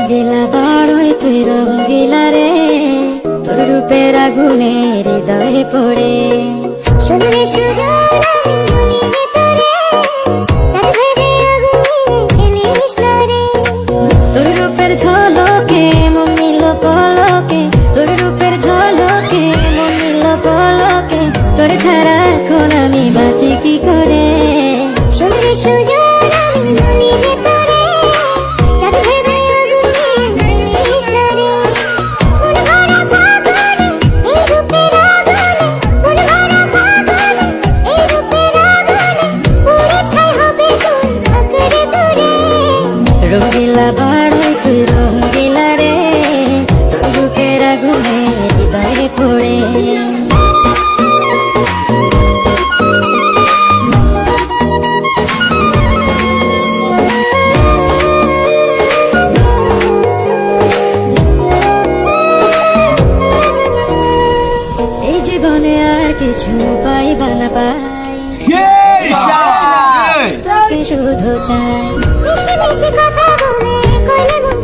রঙ্গিলা বড়ই তুই রঙ্গিলা রে, তোর রূপের আগুনে হৃদয়ে পড়ে। শুনলে সুজন আমি বলি যে তোরে, চাঁদ ভেবে আগুনে ফেলিস না রে। তোর রূপের ঝলকে মন নিল পলকে, তোর রূপের ঝলকে মন নিল পলকে, তোর ছাড়া এখন আমি বাঁচি কি করে। শুনলে সুজন আমি বলি যে তোরে, চাঁদ ভেবে আগুনে ফেলিস না রে। মন ভরা ফাগুনে এই রূপের আগুনে, মন ভরা ফাগুনে এই রূপের আগুনে, পুরে ছাই হবে তোর আঁকড়ে ধরে। রঙ্গিলা বড়ই তুই রঙ্গিলা রে, তোর রূপের আগুনে হৃদয়ে পড়ে। এই জীবনে আর কিছু পাইবা না পাই, তোকে শুধু চাই। মিষ্টি মিষ্টি কথা বলে কইলে মন